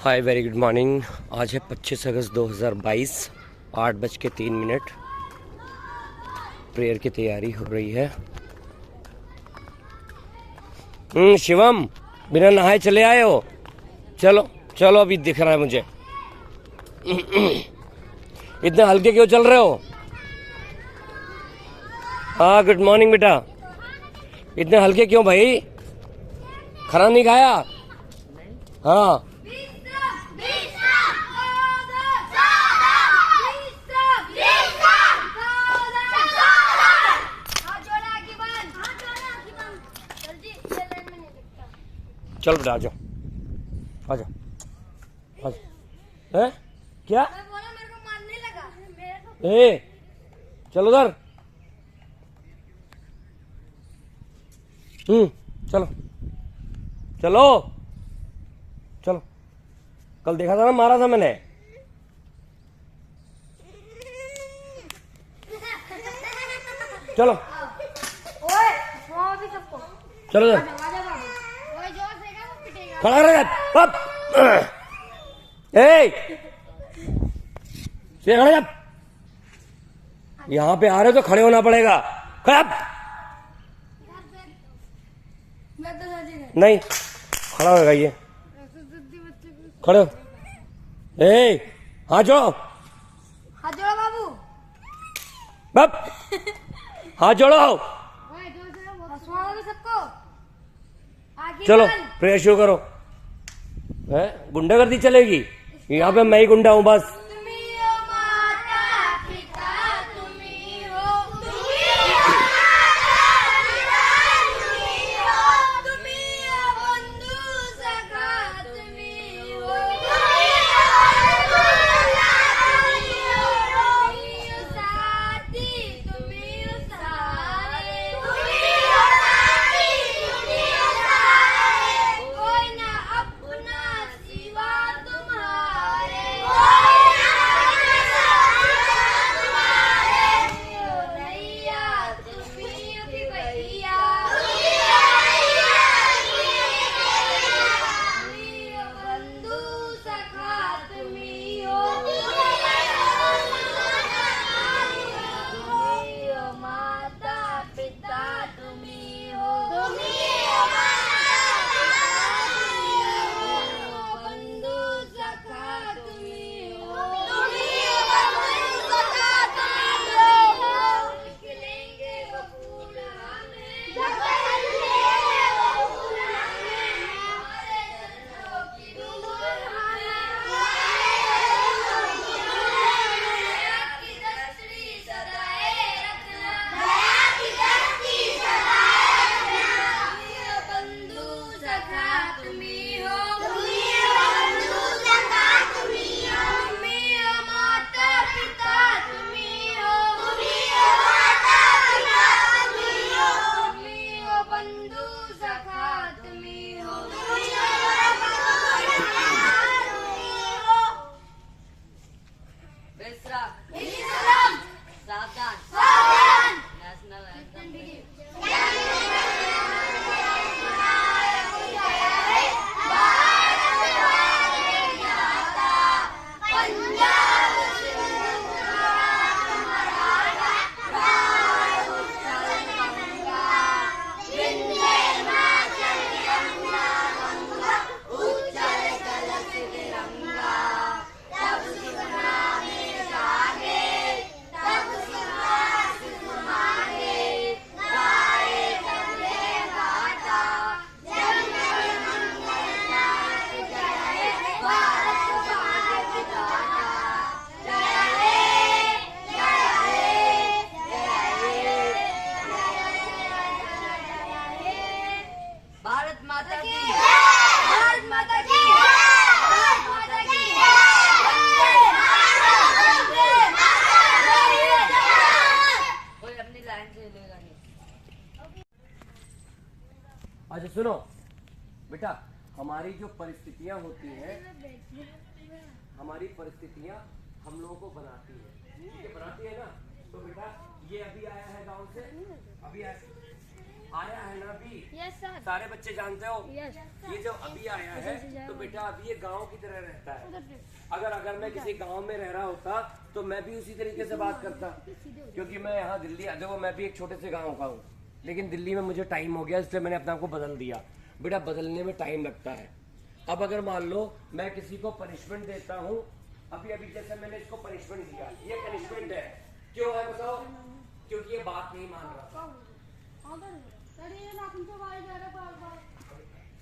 Hi very good morning. आज है 25 अगस्त 2022, 8:03। Prayer की तैयारी हो रही है। शिवम, बिना नहाए चले आए हो? चलो चलो, अभी दिख रहा है मुझे। इतने हल्के क्यों चल रहे हो? हाँ, गुड मॉर्निंग बेटा। इतने हल्के क्यों भाई? खाना नहीं खाया? हाँ, चलो बेटा, आ जाओ आ जाओ आ जाओ। हैं क्या? मेरे को मारने लगा। ए, चलो उधर। चलो चलो चलो। कल देखा था ना, मारा था मैंने। चलो ओए, सुनाओ भी सबको। चलो उधर। ओए, जोर से क्या वो पिटेगा। खड़ा रह। अब ए, खड़ा जा। यहाँ पे आ रहे हो तो खड़े होना पड़ेगा। खड़ा। मैं तो सच ही नहीं, खड़ा होगा ये। खड़े हो। ए, हाथ जोड़ो। हाथ जोड़ो बाबू। बप, हाथ जोड़ो। ओए, जोर से ना, सुनाओ भी सबको। आगे चलो बढ़। प्रेयर शुरू करो। है गुंडागर्दी चलेगी? यहाँ पे मैं ही गुंडा हूँ बस। तुम्ही हो माता पिता, तुम्ही हो, तुम्ही हो माता पिता, तुम्ही हो, तुम्ही हो बंधु सखा, तुम्ही हो, तुम्ही हो साथी, तुम्ही हो सहारे, तुम्ही हो साथी, तुम्ही हो सहारे, कोई ना अपना सिवा तुम्हारे, कोई ना अपना सिवा तुम्हारे, रैया तुम्ही हो कि भैया, तुम्ही हो बंधु सखा, तुम्ही हो, तुम्ही हो माता पिता, तुम्ही हो, तुम्ही हो बंधु सखा, तुम्ही हो, तुम्ही हो बंधु सखा, तुम्ही हो, खिलेंगे वो फूल हमें, जब खिलेंगे वो फूल हमें, हमारे चरणों की धूल हमें, दया की दृष्टि सदाए रखना, दया की दृष्टि सदाए रखना, तुम्ही हो बंधु सखा, तुम्ही हो, तुम्ही हो बंधु सखा, तुम्ही हो, तुम्ही हो माता पिता, तुम्ही हो, तुम्ही हो माता पिता, तुम्ही हो, तुम्ही हो बंधु सखा, तुम्ही हो, तुम्ही हो बंधु सखा, तुम्ही हो। विश्राम, सावधान। सावधान। National anthem. भारत माता की भारत माता की, भारत माता की, वंदे मातरम, वंदे मातरम, जय जवान। कोई अपनी लाइन से हिलेगा नहीं। अच्छा सुनो बेटा, हमारी जो परिस्थितियां होती हैं, हमारी परिस्थितियां हम लोगों को बनाती है, ठीक है? बनाती है ना। तो बेटा ये अभी आया है गांव से, अभी आया, आया है ना अभी? Yes sir. सारे बच्चे जानते हो? यस। ये जब अभी आया है तो बेटा अभी ये गांव की तरह रहता है। अगर मैं किसी गांव में रह रहा होता तो मैं भी उसी तरीके से बात करता, क्योंकि मैं यहाँ दिल्ली, देखो मैं भी एक छोटे से गांव का हूँ, लेकिन दिल्ली में मुझे टाइम हो गया, इसलिए मैंने अपने आप को बदल दिया। बेटा बदलने में टाइम लगता है। अब अगर मान लो मैं किसी को पनिशमेंट देता हूँ, अभी जैसे मैंने इसको पनिशमेंट दिया, ये पनिशमेंट है। क्यों है बताओ? क्योंकि ये बात नहीं मान रहा।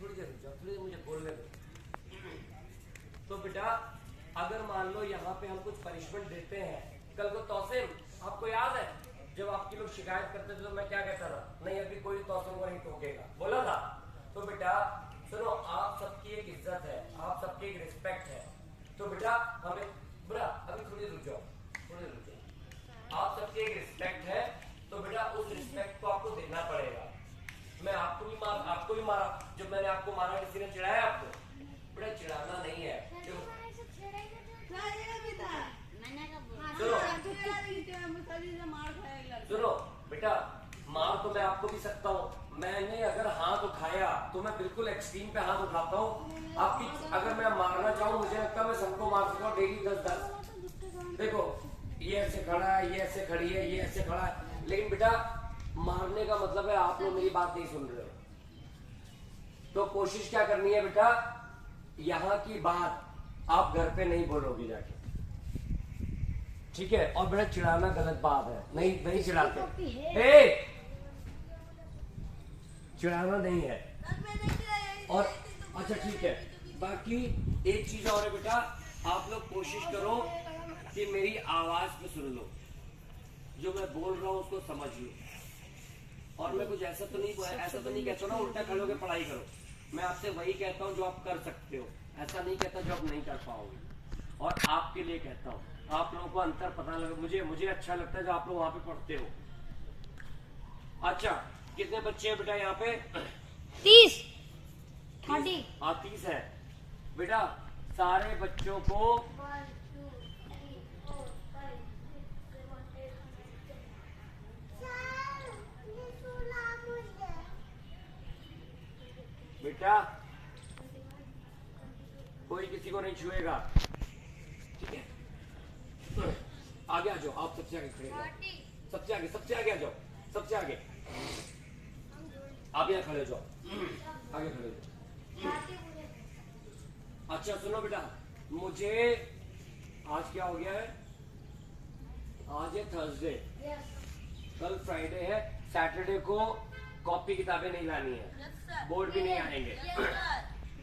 थोड़ी देर रुक जाओ, थोड़ी देर मुझे बोलने दो। तो बेटा अगर मान लो यहाँ पे हम कुछ पनिशमेंट देते हैं, कल को तौसीम, आपको याद है जब आपकी लोग शिकायत करते थे तो मैं क्या कहता था? नहीं अभी कोई तौसीम को नहीं टोकेगा, बोला था। तो बेटा सुनो, आप सबकी एक इज्जत है, आप सबकी एक रिस्पेक्ट है। तो बेटा हमें बेटा अभी थोड़ी रुक जाओ, थोड़ी रुक जाओ। आप सबकी एक रिस्पेक्ट है, तो बेटा उस रिस्पेक्ट को आपको देना पड़ेगा। मैं आपको भी मारा जब मैंने आपको मारा, किसी ने चिढ़ाया आपको? बेटा चिढ़ाना नहीं है। सुनो बेटा, मार तो मैं आपको भी सकता हूँ। मैंने अगर हाथ उठाया तो मैं बिल्कुल एक्सट्रीम पे हाथ उठाता हूँ। आपकी अगर मैं मारना चाहूँ, मुझे लगता है मैं सबको मार सकता हूँ डेली 10-10। देखो ये ऐसे खड़ा है, ये ऐसे खड़ी है, ये ऐसे खड़ा है, लेकिन बेटा मारने का मतलब है आप लोग मेरी बात नहीं सुन रहे हो। तो कोशिश क्या करनी है बेटा, यहाँ की बात आप घर पे नहीं बोलोगे जाके, ठीक है? और बेटा चिढ़ाना गलत बात है, नहीं चिढ़ाते, चिढ़ाना नहीं है। और अच्छा ठीक है, बाकी एक चीज और है बेटा, आप लोग कोशिश करो कि मेरी आवाज पे सुन लो, जो मैं बोल रहा हूँ उसको समझ लो। और मैं कुछ ऐसा तो नहीं कहता ना उल्टा खड़े होकर पढ़ाई करो। मैं आपसे वही कहता हूँ जो आप कर सकते हो, ऐसा नहीं कहता जो आप नहीं कर पाओगे। और आपके लिए कहता हूँ, आप लोगों को अंतर पता लगे। मुझे अच्छा लगता है जो आप लोग वहां पे पढ़ते हो। अच्छा कितने बच्चे हैं बेटा यहाँ पे? 30 30 है बेटा। सारे बच्चों को बेटा कोई किसी को नहीं छुएगा, ठीक है? आगे आ जाओ, आप सबसे आगे खड़े हो, सबसे आगे आ जाओ, सबसे आगे आप यहाँ खड़े हो जाओ, आगे खड़े हो जाओ। अच्छा सुनो बेटा, मुझे आज क्या हो गया है? आज है थर्सडे, कल फ्राइडे है। सैटरडे को कॉपी किताबें नहीं लानी है, बोर्ड भी नहीं आएंगे।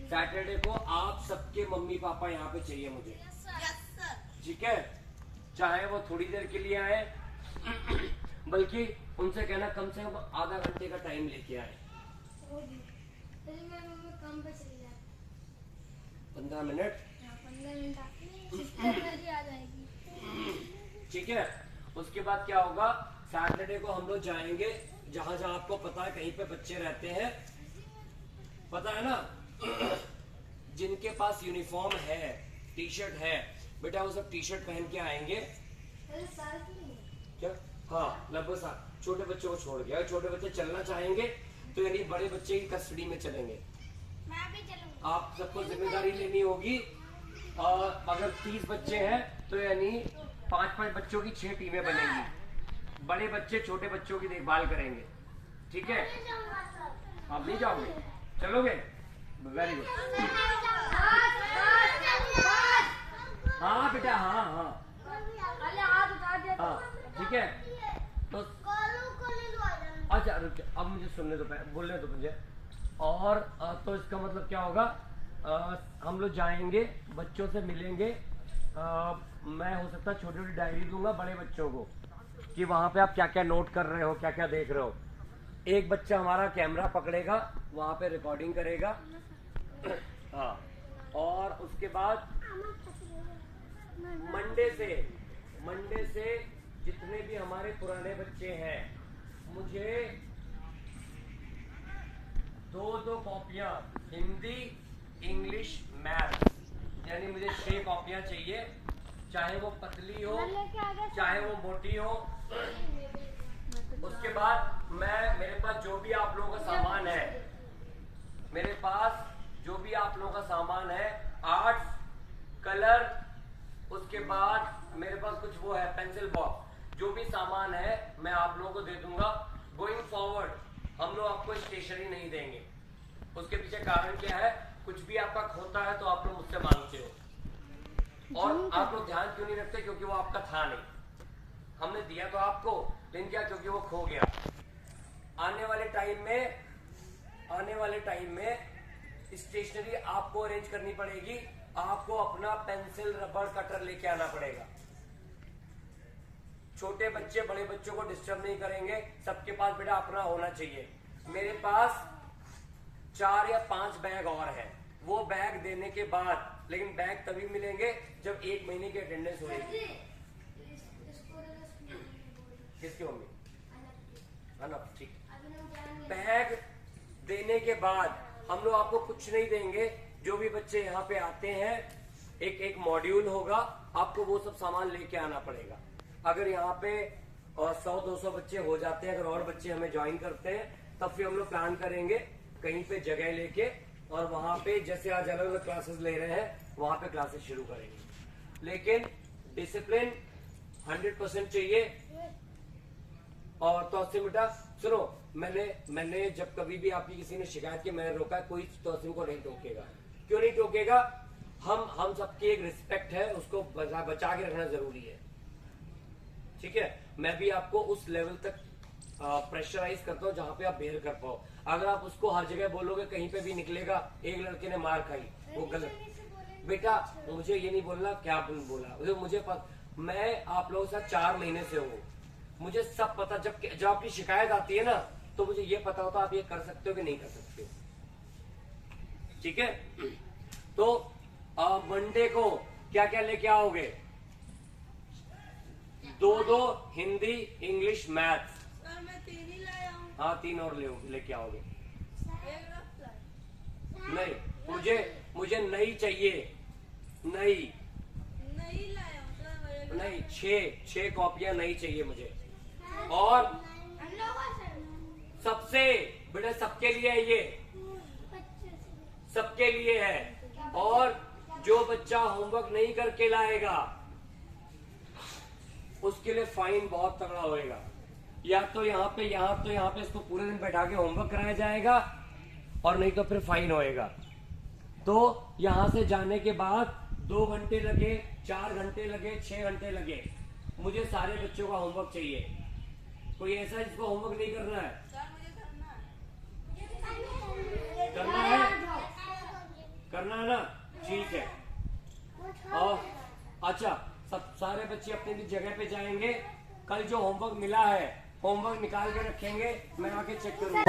सैटरडे को आप सबके मम्मी पापा यहाँ पे चाहिए मुझे, ठीक है? चाहे वो थोड़ी देर के लिए आए, बल्कि उनसे कहना कम से कम आधा घंटे का टाइम लेके आए। 15 मिनट, ठीक है? उसके बाद क्या होगा, सैटरडे को हम लोग जाएंगे जहां जहां आपको पता है कहीं पे बच्चे रहते हैं, पता है ना? जिनके पास यूनिफॉर्म है, टी शर्ट है, बेटा वो सब टी शर्ट पहन के आएंगे। क्या? हाँ लगभग साथ। छोटे बच्चों को छोड़ के, अगर छोटे बच्चे चलना चाहेंगे तो यानी बड़े बच्चे की कस्टडी में चलेंगे। आप सबको जिम्मेदारी लेनी होगी। और अगर 30 बच्चे हैं तो यानी 5-5 बच्चों की 6 टीमें बनेंगी। बड़े बच्चे छोटे बच्चों की देखभाल करेंगे, ठीक है? आप नहीं जाओगे? चलोगे? Very good. हाँ बेटा, हाँ ठीक है। तो अच्छा रुक, अब मुझे सुनने दो, बोलने दो मुझे। और तो इसका मतलब क्या होगा, हम लोग जाएंगे, बच्चों से मिलेंगे। मैं हो सकता है छोटी छोटी डायरी दूंगा बड़े बच्चों को कि वहाँ पे आप क्या क्या नोट कर रहे हो, क्या क्या देख रहे हो। एक बच्चा हमारा कैमरा पकड़ेगा, वहाँ पे रिकॉर्डिंग करेगा। हाँ, और उसके बाद मंडे से जितने भी हमारे पुराने बच्चे हैं, मुझे 2 कॉपियां हिंदी, इंग्लिश, मैथ, यानी मुझे 6 कॉपियां चाहिए। चाहे वो पतली हो, चाहे वो मोटी हो। उसके बाद मेरे पास जो भी आप लोगों का सामान है, मेरे पास जो भी आप लोगों का सामान है, आर्ट्स, कलर, उसके बाद मेरे पास कुछ वो है पेंसिल बॉक्स, जो भी सामान है मैं आप लोगों को दे दूंगा। गोइंग फॉरवर्ड हम लोग आपको स्टेशनरी नहीं देंगे। उसके पीछे कारण क्या है, कुछ भी आपका खोता है तो आप लोग मुझसे मांगते हो, और आप लोग ध्यान क्यों नहीं रखते, क्योंकि वो आपका था नहीं। हमने दिया तो आपको, लेकिन क्या, क्योंकि वो खो गया। आने वाले टाइम में स्टेशनरी आपको अरेंज करनी पड़ेगी। आपको अपना पेंसिल, रबड़, कटर लेके आना पड़ेगा। छोटे बच्चे बड़े बच्चों को डिस्टर्ब नहीं करेंगे, सबके पास बेटा अपना होना चाहिए। मेरे पास 4 या 5 बैग और हैं, वो बैग देने के बाद, लेकिन बैग तभी मिलेंगे जब 1 महीने की अटेंडेंस होगी। किसकी होंगी? अनफ, ठीक। बैग देने के बाद हम लोग आपको कुछ नहीं देंगे। जो भी बच्चे यहाँ पे आते हैं, एक मॉड्यूल होगा, आपको वो सब सामान लेके आना पड़ेगा। अगर यहाँ पे 100-200 बच्चे हो जाते हैं, अगर और बच्चे हमें ज्वाइन करते हैं, तब फिर हम लोग प्लान करेंगे कहीं पे जगह लेके, और वहां पे जैसे आज अलग अलग क्लासेस ले रहे हैं, वहां पे क्लासेस शुरू करेंगे। लेकिन डिसिप्लिन 100% चाहिए। और तौसीम बेटा सुनो, मैंने जब कभी भी आपकी किसी ने शिकायत की, मैंने रोका, कोई तौसीम को नहीं टोकेगा। क्यों नहीं टोकेगा? हम सबकी एक रिस्पेक्ट है, उसको बचा के रखना जरूरी है, ठीक है। मैं भी आपको उस लेवल तक प्रेशराइज करता हूँ जहां पे आप बेयर कर पाओ। अगर आप उसको हर जगह बोलोगे, कहीं पे भी निकलेगा एक लड़के ने मार खाई, वो गलत। बेटा मुझे ये नहीं बोलना क्या बोला, मुझे मैं आप लोगों के साथ 4 महीने से हूँ, मुझे सब पता। जब आपकी शिकायत आती है ना, तो मुझे ये पता होता आप ये कर सकते हो कि नहीं कर सकते हो, ठीक है। तो मंडे को क्या क्या लेके आओगे? 2 हिंदी, इंग्लिश, मैथ्स। सर मैं 3 ही लाया हूँ। हाँ 3 और लेके आओगे। एक रफ लाया। नहीं, मुझे नई चाहिए, नई नहीं लाया हूँ सर। नहीं, 6 कॉपियां नई चाहिए मुझे। और सबसे बेटा सबके लिए है ये, सबके लिए है। और जो बच्चा होमवर्क नहीं करके लाएगा, उसके लिए फाइन बहुत तगड़ा होएगा। या तो यहाँ पे इसको पूरे दिन बैठा के होमवर्क कराया जाएगा, और नहीं तो फिर फाइन होएगा। तो यहाँ से जाने के बाद 2 घंटे लगे, 4 घंटे लगे, 6 घंटे लगे, मुझे सारे बच्चों का होमवर्क चाहिए। कोई ऐसा जिसको होमवर्क नहीं करना है? सर मुझे करना है ना? ठीक है। और अच्छा, सब सारे बच्चे अपनी जगह पे जाएंगे। कल जो होमवर्क मिला है, होमवर्क निकाल के रखेंगे, मैं आके चेक करूंगा।